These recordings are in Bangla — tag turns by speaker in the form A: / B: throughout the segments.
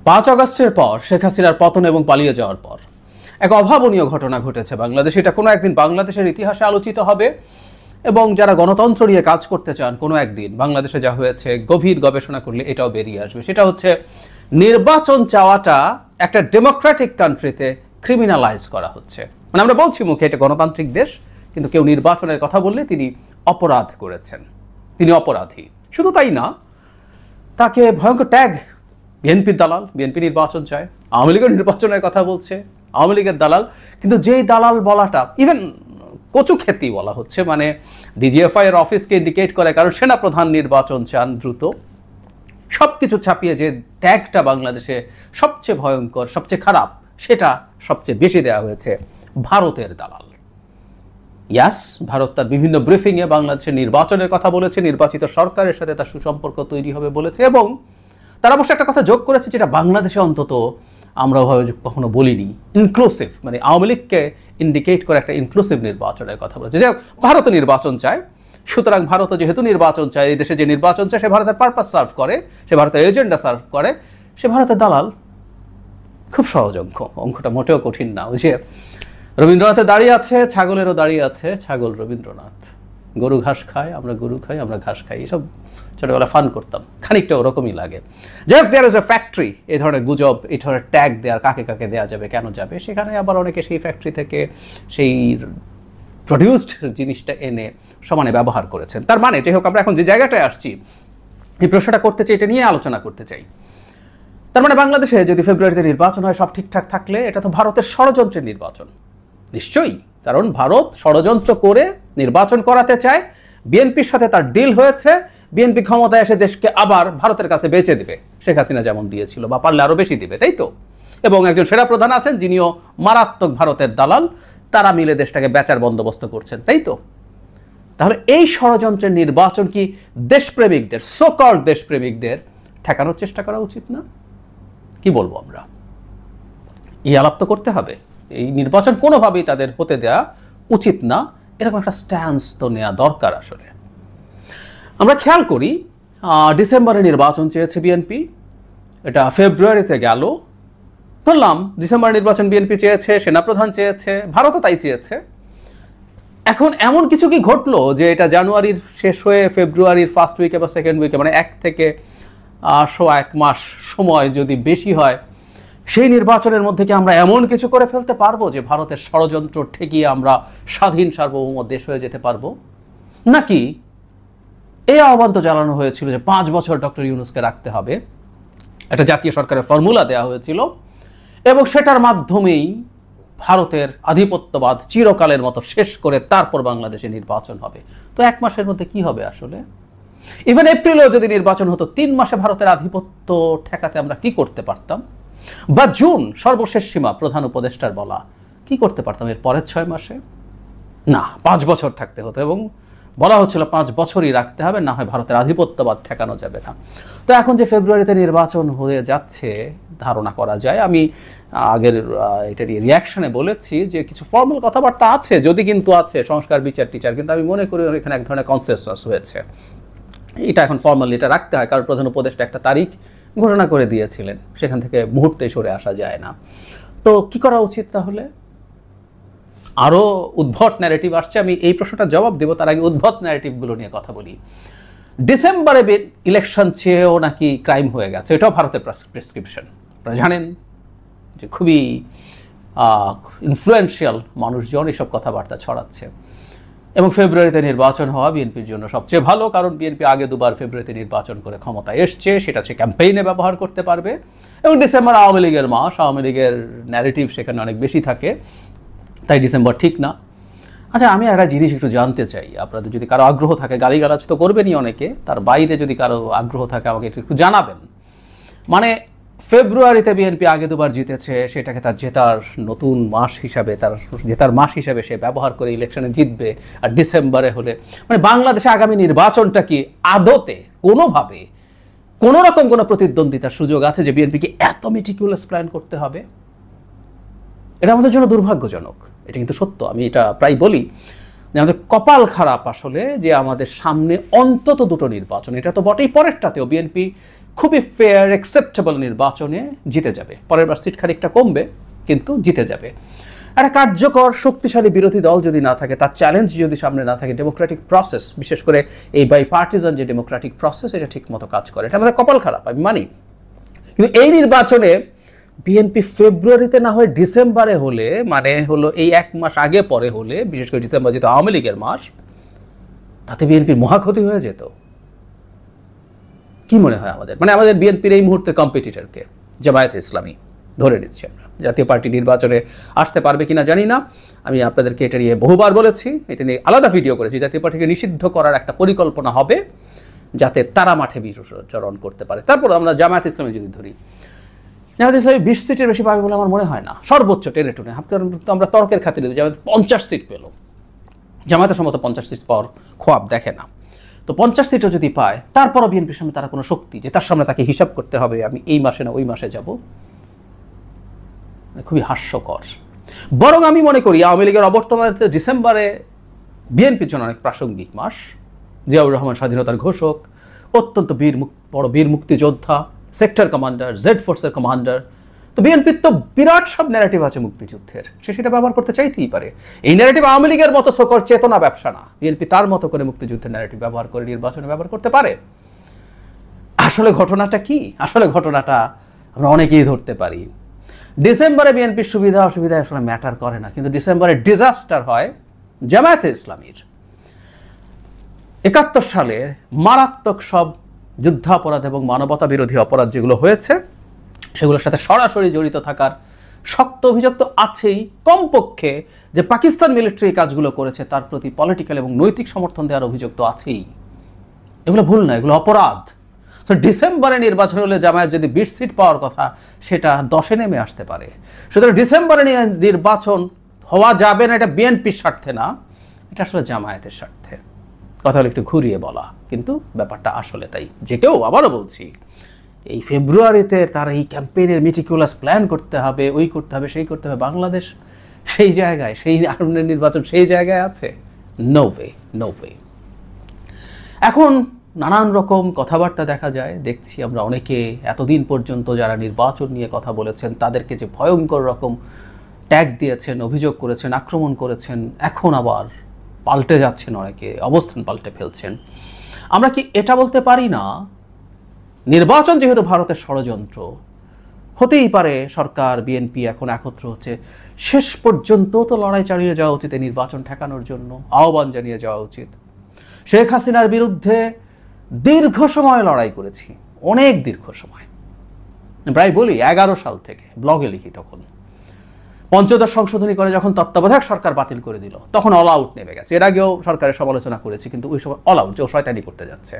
A: 5 আগস্টের পর শেখ হাসিনার পতন এবং পালিয়ে যাওয়ার পর এক অভাবনীয় ঘটনা ঘটেছে বাংলাদেশে। এটা কোনো একদিন বাংলাদেশের ইতিহাসে আলোচিত হবে এবং যারা গণতন্ত্র নিয়ে কাজ করতে চান কোনো একদিন বাংলাদেশে যা হয়েছে গভীর গবেষণা করলে এটাও বেরিয়ে আসবে। সেটা হচ্ছে নির্বাচন চাওয়াটা একটা ডেমোক্রেটিক কান্ট্রিতে ক্রিমিনালাইজ করা হচ্ছে। মানে আমরা বলছি মুখে এটা গণতান্ত্রিক দেশ, কিন্তু কেউ নির্বাচনের কথা বললে তিনি অপরাধ করেছেন, তিনি অপরাধী। শুধু তাই না, তাকে ভয়ঙ্কর ট্যাগ, বিএনপির দালাল, বিএনপি নির্বাচন চায়, আওয়ামী লীগের নির্বাচনের কথা বলছে, আওয়ামী লীগের দালাল। কিন্তু যেই দালাল বলাটা ইভেন কচু খেতি বলা হচ্ছে, মানে ডিজিএফআই এর অফিসকে ইন্ডিকেট করে, কারণ সেনাপ্রধান নির্বাচন চান দ্রুত। সব কিছু ছাপিয়ে যে ট্যাগটা বাংলাদেশে সবচেয়ে ভয়ঙ্কর, সবচেয়ে খারাপ, সেটা সবচেয়ে বেশি দেওয়া হয়েছে ভারতের দালাল। ইয়াস, ভারত তার বিভিন্ন ব্রিফিংয়ে বাংলাদেশের নির্বাচনের কথা বলেছে, নির্বাচিত সরকারের সাথে তার সুসম্পর্ক তৈরি হবে বলেছে, এবং তারা অবশ্য একটা কথা যোগ করেছে যেটা বাংলাদেশে অন্তত আমরা ওভাবে কখনো বলিনি, ইনক্লুসিভ। মানে আওয়ামী লীগকে ইন্ডিকেট করে একটা ইনক্লুসিভ নির্বাচনের কথা বলেছে। যে ভারত নির্বাচন চায়, সুতরাং ভারত যেহেতু নির্বাচন চায়, এই দেশে যে নির্বাচন চায় সে ভারতের পারপাস সার্ভ করে, সে ভারতের এজেন্ডা সার্ভ করে, সে ভারতের দালাল। খুব সহজ অঙ্ক, অঙ্কটা মোটেও কঠিন না। ওই যে রবীন্দ্রনাথের দাঁড়িয়ে আছে, ছাগলেরও দাঁড়িয়ে আছে, ছাগল রবীন্দ্রনাথ। গরু ঘাস খায়, আমরা গরু খাই, আমরা ঘাস খাই, এসব ছোটবেলা ফান করতাম, খানিকটা ওরকমই লাগে। যাই হোক, দেয়ার ইজ এ ফ্যাক্টরি, এই ধরনের গুজব, এই ধরনের ট্যাগ দেওয়ার, কাকে কাকে দেওয়া যাবে, কেন যাবে, সেখানে আবার অনেকে সেই ফ্যাক্টরি থেকে সেই প্রডিউসড জিনিসটা এনে সমানে ব্যবহার করেছেন। তার মানে যাই হোক, আমরা এখন যে জায়গাটায় আসছি, এই প্রশ্নটা করতে চাই, এটা নিয়ে আলোচনা করতে চাই। তার মানে বাংলাদেশে যদি ফেব্রুয়ারিতে নির্বাচন হয়, সব ঠিকঠাক থাকলে এটা তো ভারতের ষড়যন্ত্রের নির্বাচন নিশ্চয়ই, কারণ ভারত ষড়যন্ত্র করে নির্বাচন করাতে চায়। বিএনপির সাথে তার ডিল হয়েছে, বিএনপি ক্ষমতায় এসে দেশকে আবার ভারতের কাছে বেচে দিবে, শেখ হাসিনা যেমন দিয়েছিল, বা পারলে আরও বেশি দিবে, তাই তো? এবং একজন সেনাপ্রধান আছেন যিনিও মারাত্মক ভারতের দালাল, তারা মিলে দেশটাকে বেচার বন্দোবস্ত করছেন, তাই তো? তাহলে এই ষড়যন্ত্রের নির্বাচন কি দেশপ্রেমিকদের, সো-কল্ড দেশপ্রেমিকদের ঠেকানোর চেষ্টা করা উচিত না? কি বলবো আমরা? এই আলাপ তো করতে হবে। এই নির্বাচন কোনোভাবেই তাদের হতে দেওয়া উচিত না, এরকম একটা স্ট্যান্স তো নেওয়া দরকার। আসলে আমরা খেয়াল করি, ডিসেম্বরে নির্বাচন চেয়েছে বিএনপি, এটা ফেব্রুয়ারিতে গেল। ধরলাম ডিসেম্বর নির্বাচন বিএনপি চেয়েছে, সেনাপ্রধান চেয়েছে, ভারতও তাই চেয়েছে। এখন এমন কিছু কি ঘটলো যে এটা জানুয়ারির শেষ হয়ে ফেব্রুয়ারির ফার্স্ট উইকে বা সেকেন্ড উইকে, মানে 1 থেকে 1 মাস সময় যদি বেশি হয়, সেই নির্বাচনের মধ্যে কি আমরা এমন কিছু করে ফেলতে পারবো যে ভারতের ষড়যন্ত্র ঠেকিয়ে আমরা স্বাধীন সার্বভৌম দেশ হয়ে যেতে পারবো? নাকি এই আহ্বান তো জানানো হয়েছিল যে 5 বছর ডক্টর ইউনূসকে রাখতে হবে, একটা জাতীয় সরকারের ফর্মুলা দেওয়া হয়েছিল, এবং সেটার মাধ্যমেই ভারতের আধিপত্যবাদ চিরকালের মতো শেষ করে তারপর বাংলাদেশে নির্বাচন হবে। তো 1 মাসের মধ্যে কি হবে আসলে? ইভেন এপ্রিলেও যদি নির্বাচন হতো, 3 মাসে ভারতের আধিপত্য ঠেকাতে আমরা কি করতে পারতাম? বা জুন সর্বশেষ সীমা প্রধান উপদেষ্টার বলা, কি করতে পারতাম এর পরের 6 মাসে? না, 5 বছর থাকতে হতো, এবং বলা হচ্ছিল 5 বছরই রাখতে হবে, না হয় ভারতের আধিপত্যবাদ ঠেকানো যাবে না। তো এখন যে ফেব্রুয়ারিতে নির্বাচন হয়ে যাচ্ছে ধারণা করা যায়, আমি আগের এটার রিয়াকশনে বলেছি যে কিছু ফর্মাল কথাবার্তা আছে, যদি কিন্তু আছে সংস্কার বিচার টিচার, কিন্তু আমি মনে করি এখানে এক ধরনের কনসেনসাস হয়েছে। এটা এখন ফর্মালি এটা রাখতে হয়, কারণ প্রধান উপদেষ্টা একটা তারিখ ঘোষণা করে দিয়েছিলেন, সেখান থেকে মুহূর্তে সরে আসা যায় না। তো কি করা উচিত তাহলে? আরও উদ্ভট ন্যারেটিভ আসছে, আমি এই প্রশ্নটার জবাব দেবো, তার আগে উদ্ভট ন্যারেটিভগুলো নিয়ে কথা বলি। ডিসেম্বরে ইলেকশন চেয়েও নাকি ক্রাইম হয়ে গেছে, এটাও ভারতের প্রেসক্রিপশন। আপনারা জানেন যে খুবই ইনফ্লুয়েন্সিয়াল মানুষজন এসব কথাবার্তা ছড়াচ্ছে। এবং ফেব্রুয়ারিতে নির্বাচন হওয়া বিএনপির জন্য সবচেয়ে ভালো, কারণ বিএনপি আগে 2 বার ফেব্রুয়ারিতে নির্বাচন করে ক্ষমতায় এসছে, সেটা সে ক্যাম্পেইনে ব্যবহার করতে পারবে। এবং ডিসেম্বর আওয়ামী লীগের মাস, আওয়ামী লীগের ন্যারেটিভ সেখানে অনেক বেশি থাকে, তাই ডিসেম্বর ঠিক না। আচ্ছা, আমি একটা জিনিস একটু জানতে চাই, আপনাদের যদি কারো আগ্রহ থাকে, গালিগালাজ তো করবেনই অনেকে, তার বাইরে যদি কারো আগ্রহ থাকে আমাকে একটু জানাবেন। মানে ফেব্রুয়ারিতে বিএনপি আগে 2 বার জিতেছে, সেটাকে তার জেতার নতুন মাস হিসাবে, তার জেতার মাস হিসাবে সে ব্যবহার করে ইলেকশনে জিতবে, আর ডিসেম্বরে হলে মানে বাংলাদেশে আগামী নির্বাচনটা কি আদতে কোনোভাবে কোনো রকম কোনো প্রতিদ্বন্দ্বিতার সুযোগ আছে যে বিএনপিকে এত মেটিকুলাস প্ল্যান করতে হবে? এটা আমাদের জন্য দুর্ভাগ্যজনক, এটা কিন্তু সত্য। আমি এটা প্রায় বলি যে আমাদের কপাল খারাপ আসলে, যে আমাদের সামনে অন্তত 2টো নির্বাচন, এটা তো বটেই, পরেরটাতেও বিএনপি খুবই ফেয়ার অ্যাকসেপ্টেবল নির্বাচনে জিতে যাবে। পরের বার সিট খানিকটা কমবে, কিন্তু জিতে যাবে। একটা কার্যকর শক্তিশালী বিরোধী দল যদি না থাকে, তার চ্যালেঞ্জ যদি সামনে না থাকে, ডেমোক্রেটিক প্রসেস, বিশেষ করে এই বাই পার্টিজান যে ডেমোক্রেটিক প্রসেস, এটা ঠিক মতো কাজ করে। এটা আমাদের কপাল খারাপ, আমি মানি। কিন্তু এই নির্বাচনে বিএনপি ফেব্রুয়ারিতে না হয় ডিসেম্বরে হলে, মানে হলো এই 1 মাস আগে পরে হলে, বিশেষ করে ডিসেম্বর যেহেতু আওয়ামী লীগের মাস, তাতে বিএনপির মহাক্ষতি হয়ে যেত। কি মনে হয় আমাদের? মানে আমাদের বিএনপির এই মুহূর্তে কম্পিটিটরকে জামায়াতে ইসলামী ধরে নিচ্ছি আমরা। জাতীয় পার্টি নির্বাচনে আসতে পারবে কিনা জানি না। আমি আপনাদেরকে এটা নিয়ে বহুবার বলেছি, এটা নিয়ে আলাদা ভিডিও করেছি। জাতীয় পার্টিকে নিষিদ্ধ করার একটা পরিকল্পনা হবে, যাতে তারা মাঠে বিচরণ করতে পারে। তারপর আমরা জামায়াতে ইসলামী যদি ধরি, জামায়াতে ইসলামী 20 সিটের বেশি পাবে বলে আমার মনে হয় না, সর্বোচ্চ টেনে টুনে। আমরা তর্কের খাতিরে জামায়াত 50 সিট পেল, জামায়াতের সম্মত 50 সিট পাওয়ার খোয়াব দেখে না। তো 50 সিটও যদি পায়, তারপরও বিএনপির সামনে তারা কোনো শক্তি যে তার সামনে তাকে হিসাব করতে হবে আমি এই মাসে না ওই মাসে যাব, খুবই হাস্যকর। বরং আমি মনে করি আওয়ামী লীগের অবর্তমানে ডিসেম্বরে বিএনপির জন্য অনেক প্রাসঙ্গিক মাস। জিয়াউর রহমান স্বাধীনতার ঘোষক, অত্যন্ত বড় বীর মুক্তিযোদ্ধা, সেক্টর কমান্ডার, জেড ফোর্সের কমান্ডার। তো বিএনপির তো বিরাট সব ন্যারেটিভ আছে মুক্তিযুদ্ধের, সে সেটা ব্যবহার করতে চাইতেই পারে। এই ন্যারেটিভ আওয়ামী লীগের মতো সকল চেতনা ব্যবসা না, বিএনপি তার মতো করে মুক্তিযুদ্ধের ন্যারেটিভ ব্যবহার করে নির্বাচনে ব্যবহার করতে পারে। আসলে ঘটনাটা কি? আসলে ঘটনাটা আমরা অনেকেই ধরতে পারি। ডিসেম্বরে বিএনপির সুবিধা অসুবিধা আসলে ম্যাটার করে না, কিন্তু ডিসেম্বরে ডিজাস্টার হয় জামায়াতে ইসলামীর। 71 সালে মারাত্মক সব যুদ্ধাপরাধ এবং মানবতা বিরোধী অপরাধ যেগুলো হয়েছে, সেগুলোর সাথে সরাসরি জড়িত থাকার শক্ত অভিযোগ তো আছেই। কমপক্ষে যে পাকিস্তান মিলিটারি কাজগুলো করেছে তার প্রতি পলিটিক্যাল এবং নৈতিক সমর্থন দেওয়ার অভিযোগ তো আছেই। এগুলো ভুল না, এগুলো অপরাধ। তো ডিসেম্বরে নির্বাচন হলে জামায়াত যদি 20 সিট পাওয়ার কথা, সেটা 10-এ নেমে আসতে পারে। সুতরাং ডিসেম্বরে নির্বাচন হওয়া যাবে না, এটা বিএনপির স্বার্থে না, এটা আসলে জামায়াতের স্বার্থে। কথা হলো একটু ঘুরিয়ে বলা, কিন্তু ব্যাপারটা আসলে তাই। যে কেউ, আবারও বলছি, এই ফেব্রুয়ারিতে তার এই ক্যাম্পেইনের মিটিকুলাস প্ল্যান করতে হবে, ওই করতে হবে, সেই করতে হবে, বাংলাদেশ সেই জায়গায়, সেই নির্বাচন সেই জায়গায় আছে? No way, no way. এখন নানান রকম কথাবার্তা দেখা যায়, দেখছি আমরা অনেকে এতদিন পর্যন্ত যারা নির্বাচন নিয়ে কথা বলেছেন তাদেরকে যে ভয়ঙ্কর রকম ট্যাগ দিয়েছেন, অভিযোগ করেছেন, আক্রমণ করেছেন, এখন আবার পাল্টে যাচ্ছেন, অনেকে অবস্থান পাল্টে ফেলছেন। আমরা কি এটা বলতে পারি না, নির্বাচন যেহেতু ভারতের ষড়যন্ত্র, হতেই পারে সরকার বিএনপি এখন একত্র হচ্ছে, শেষ পর্যন্ত তো লড়াই চালিয়ে যাওয়া উচিত এই নির্বাচন ঠেকানোর জন্য, আহ্বান জানিয়ে যাওয়া উচিত। শেখ হাসিনার বিরুদ্ধে দীর্ঘ সময় লড়াই করেছি, অনেক দীর্ঘ সময়, প্রায় বলি 11 সাল থেকে ব্লগে লিখি। তখন ৫৫ সংশোধনী করে যখন তত্ত্বাবধায়ক সরকার বাতিল করে দিল, তখন অল আউট নেমে গেছে। এর আগেও সরকারের সমালোচনা করেছি, কিন্তু ওই সময় অল আউট, যে ও শয়তানি করতে যাচ্ছে,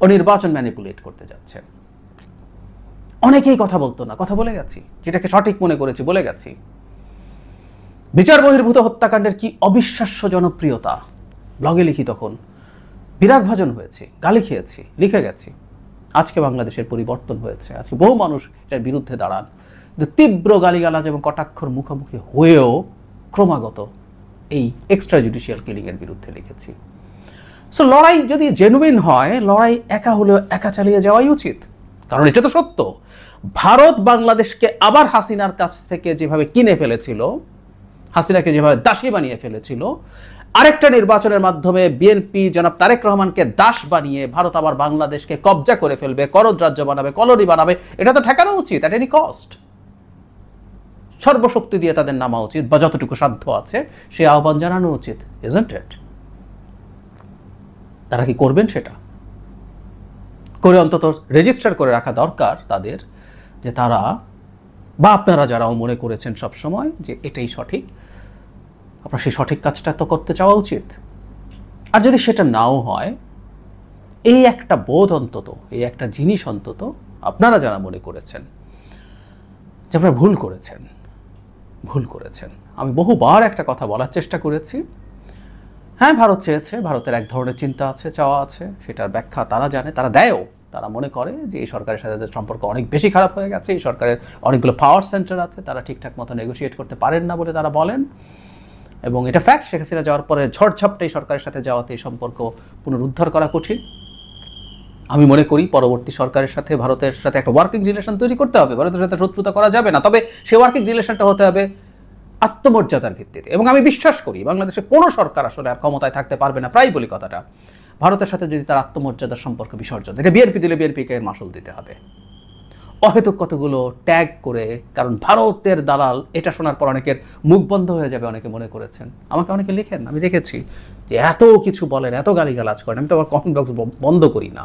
A: ও নির্বাচন ম্যানিপুলেট করতে যাচ্ছে। অনেকেই কথা বলতো না, কথা বলে গেছি, যেটাকে সঠিক মনে করেছি বলে গেছি। বিচার বহির্ভূত হত্যাকাণ্ডের কি অবিশ্বাস্য জনপ্রিয়তা, ব্লগে লিখি তখন, বিরাগ ভাজন হয়েছে, গালি খেয়েছি, লিখে গেছি। আজকে বাংলাদেশের পরিবর্তন হয়েছে, আজকে বহু মানুষ এটার বিরুদ্ধে দাঁড়ান, কিন্তু তীব্র গালিগালাজ এবং কটাক্ষর মুখোমুখি হয়েও ক্রমাগত এই এক্সট্রা জুডিশিয়াল কিলিংয়ের বিরুদ্ধে লিখেছি। সো লড়াই যদি জেনুইন হয়, লড়াই একা হলেও একা চালিয়ে যাওয়াই উচিত। কারণ এটা তো সত্য, ভারত বাংলাদেশকে আবার হাসিনার কাছ থেকে যেভাবে কিনে ফেলেছিল, হাসিনাকে যেভাবে দাসী বানিয়ে ফেলেছিল, আরেকটা নির্বাচনের মাধ্যমে বিএনপি জনাব তারেক রহমানকে দাস বানিয়ে ভারত আবার বাংলাদেশকে কবজা করে ফেলবে, করদ রাজ্য বানাবে, কলোনি বানাবে, এটা তো ঠেকানো উচিত অ্যাট এনি কস্ট। সর্বশক্তি দিয়ে তাদের নামা উচিত, বা যতটুকু সাধ্য আছে সে আহ্বান জানানো উচিত, ইজন্ট ইট? তারা কি করবেন? সেটা করে অন্তত রেজিস্টার করে রাখা দরকার তাদের, যে তারা বা আপনারা যারাও মনে করেছেন সবসময় যে এটাই সঠিক, আপনার সেই সঠিক কাজটা তো করতে চাওয়া উচিত। আর যদি সেটা নাও হয়, এই একটা বোধ অন্তত, এই একটা জিনিস অন্তত আপনারা যারা মনে করেছেন যে আপনারা ভুল করেছেন, ভুল করেছেন। আমি বহুবার একটা কথা বলার চেষ্টা করেছি, হ্যাঁ ভারত চেয়েছে, ভারতের এক ধরনের চিন্তা আছে, চাওয়া আছে, সেটার ব্যাখ্যা তারা জানে, তারা দেয়ও। তারা মনে করে যে এই সরকারের সাথে তাদের সম্পর্ক অনেক বেশি খারাপ হয়ে গেছে, এই সরকারের অনেকগুলো পাওয়ার সেন্টার আছে, তারা ঠিকঠাক মতো নেগোশিয়েট করতে পারেন না বলে তারা বলেন। এবং এটা ফ্যাক্ট, শেখ হাসিনা যাওয়ার পরে ঝড়ঝাপটা এই সরকারের সাথে যাওয়াতে এই সম্পর্ক পুনরুদ্ধার করা কঠিন। আমি মনে করি পরবর্তী সরকারের সাথে ভারতের সাথে একটা ওয়ার্কিং রিলেশন তৈরি করতে হবে। ভারতের সাথে শত্রুতা করা যাবে না, তবে সেই ওয়ার্কিং রিলেশনটা হতে হবে আত্মমর্যাদার ভিত্তিতে। এবং আমি বিশ্বাস করি বাংলাদেশে কোনো সরকার আসলে আর ক্ষমতায় থাকতে পারবে না, প্রায় বলি কথাটা, ভারতের সাথে যদি তার আত্মমর্যাদার সম্পর্ক বিসর্জন, এটা বিএনপি দিলে বিএনপিকে মাসুল দিতে হবে। অহেতুক কতগুলো ট্যাগ করে, কারণ ভারতের দালাল, এটা শোনার পর অনেকের মুখ বন্ধ হয়ে যাবে, অনেকে মনে করেছেন। আমাকে অনেকে লিখেন, আমি দেখেছি যে এত কিছু বলেন, এত গালিগালাজ করেন, আমি তো আবার কমেন্ট বক্স বন্ধ করি না।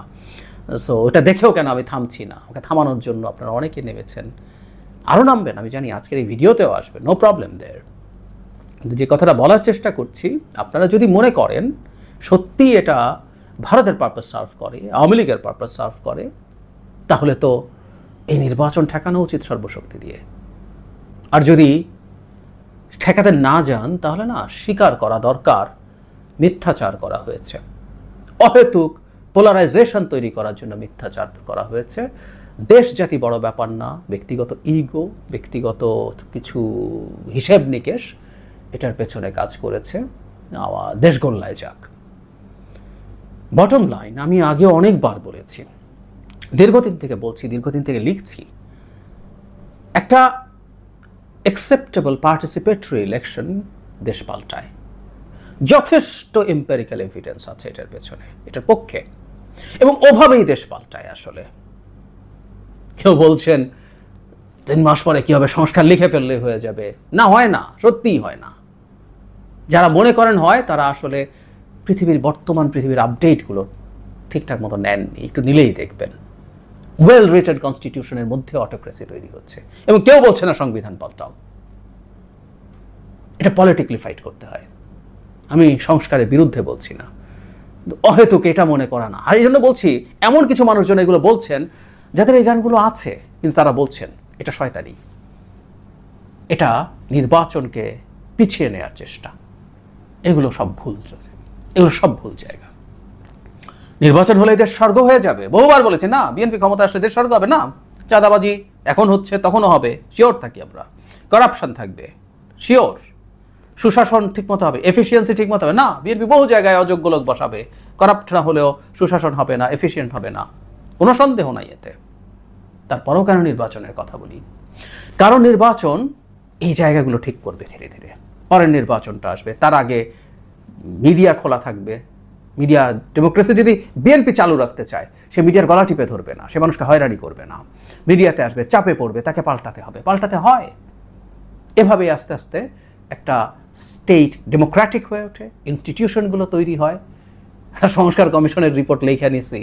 A: সো ওটা দেখেও কেন আমি থামছি না, আমাকে থামানোর জন্য আপনারা অনেকে নেমেছেন, আরও নামবেন, আমি জানি আজকের এই ভিডিওতেও আসবে, নো প্রবলেম দেয়ার। কিন্তু যে কথাটা বলার চেষ্টা করছি, আপনারা যদি মনে করেন সত্যি এটা ভারতের পারপাস সার্ভ করে, আওয়ামী লীগের পারপাস সার্ভ করে, তাহলে তো এই নির্বাচন ঠেকানো উচিত সর্বশক্তি দিয়ে। আর যদি ঠেকাতে না যান, তাহলে না স্বীকার করা দরকার মিথ্যাচার করা হয়েছে, অহেতুক পোলারাইজেশন তৈরি করার জন্য মিথ্যাচার করা হয়েছে। দেশ জাতি বড় ব্যাপার না, ব্যক্তিগত ইগো, ব্যক্তিগত কিছু হিসেব নিকেশ এটার পেছনে কাজ করেছে। দেশ গোল্লায় যাক। বটম লাইন, আমি আগে অনেকবার বলেছি, দীর্ঘদিন থেকে বলছি, দীর্ঘদিন থেকে লিখছি, একটা অ্যাকসেপ্টেবল পার্টিসিপেটরি ইলেকশন দেশ পাল্টায়। যথেষ্ট এম্পেরিক্যাল এভিডেন্স আছে এটার পেছনে, এটার পক্ষে, এবং ওভাবেই দেশ পাল্টায় আসলে। কেউ বলছেন 3 মাস পরে কি হবে, সংস্কার লিখে ফেললে হয়ে যাবে। না, হয় না, সত্যিই হয় না। যারা মনে করেন হয়, তারা আসলে বর্তমান পৃথিবীর আপডেটগুলো ঠিকঠাক মতো নেননি, একটু নিলেই দেখবেন ওয়েল রিটেন কনস্টিটিউশনের মধ্যে অটোক্রেসি তৈরি হচ্ছে, এবং কেউ বলছে না সংবিধান পাল্টাও। এটা পলিটিক্যালি ফাইট করতে হয়। আমি সংস্কারের বিরুদ্ধে বলছি না, অহেতুক এটা মনে করা না। আর এই জন্য বলছি, এমন কিছু মানুষজন এগুলো বলছেন যাদের এই গানগুলো আছে, কিন্তু তারা বলছেন এটা শয়তানি, এটা নির্বাচনকে পিছিয়ে নেওয়ার চেষ্টা। এগুলো সব ভুল, এগুলো সব ভুল জায়গা। নির্বাচন হলে দেশ স্বর্গ হয়ে যাবে, বহুবার বলেছে। না, বিএনপি ক্ষমতা আসলে দেশ স্বর্গ হবে না। চাঁদাবাজি এখন হচ্ছে, তখনও হবে, শিওর থাকি আমরা। করাপশন থাকবে, শিওর। সুশাসন ঠিকমতো হবে, এফিসিয়েন্সি ঠিকমতো হবে না। বিএনপি বহু জায়গায় অযোগ্য লোক বসাবে, করাপ্ট না হলেও সুশাসন হবে না, এফিসিয়েন্ট হবে না, কোনো সন্দেহ নাই এতে। তারপরেও কেন নির্বাচনের কথা বলি? কারণ নির্বাচন এই জায়গাগুলো ঠিক করবে ধীরে ধীরে। পরের নির্বাচনটা আসবে, তার আগে মিডিয়া খোলা থাকবে। মিডিয়া ডেমোক্রেসি যদি বিএনপি চালু রাখতে চায়, সে মিডিয়ার গলা টিপে ধরবে না, সে মানুষকে হয়রানি করবে না। মিডিয়াতে আসবে, চাপে পড়বে, তাকে পাল্টাতে হবে, পাল্টাতে হয়। এভাবেই আস্তে আস্তে একটা স্টেট ডেমোক্রেটিক হয়ে ওঠে, ইনস্টিটিউশনগুলো তৈরি হয়। একটা সংস্কার কমিশনের রিপোর্ট লেখা নিছি,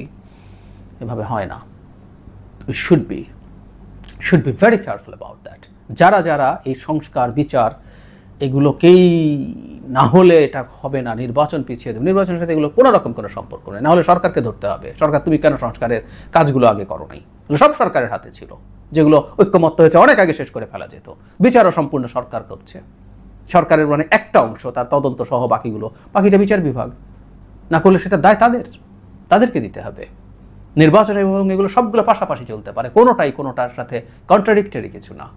A: এভাবে হয় না। We should be very careful about that. যারা যারা এই সংস্কার বিচার এগুলোকেই না হলে এটা হবে না, নির্বাচন পিছিয়ে দেবে, নির্বাচনের সাথে এগুলো কোনো রকম কোনো সম্পর্ক নেই। না হলে সরকারকে ধরতে হবে, সরকার তুমি কেন সংস্কারের কাজগুলো আগে করো নাই? সব সরকারের হাতে ছিল, যেগুলো ঐক্যমত্য হয়েছে অনেক আগে শেষ করে ফেলা যেত। বিচারও সম্পূর্ণ সরকার করছে, সরকারের মানে একটা অংশ, তার তদন্ত সহ বাকিটা বিচার বিভাগ। না করলে সেটা দায় তাদেরকে দিতে হবে। নির্বাচন এবং এগুলো সবগুলো পাশাপাশি চলতে পারে, কোনোটার সাথে কন্ট্রাডিক্টরি কিছু না।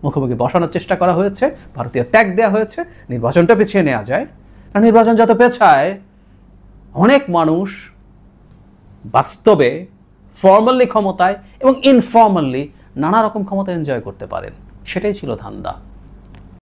A: মুখোমুখি বসানোর চেষ্টা করা হয়েছে, ভারতীয় ট্যাগ দেওয়া হয়েছে, নির্বাচনটা পিছিয়ে নেওয়া যায়। আর নির্বাচন যত পেছায়, অনেক মানুষ বাস্তবে ফর্মালি ক্ষমতায় এবং ইনফর্মালি নানা রকম ক্ষমতা এনজয় করতে পারেন। সেটাই ছিল ধান্দা।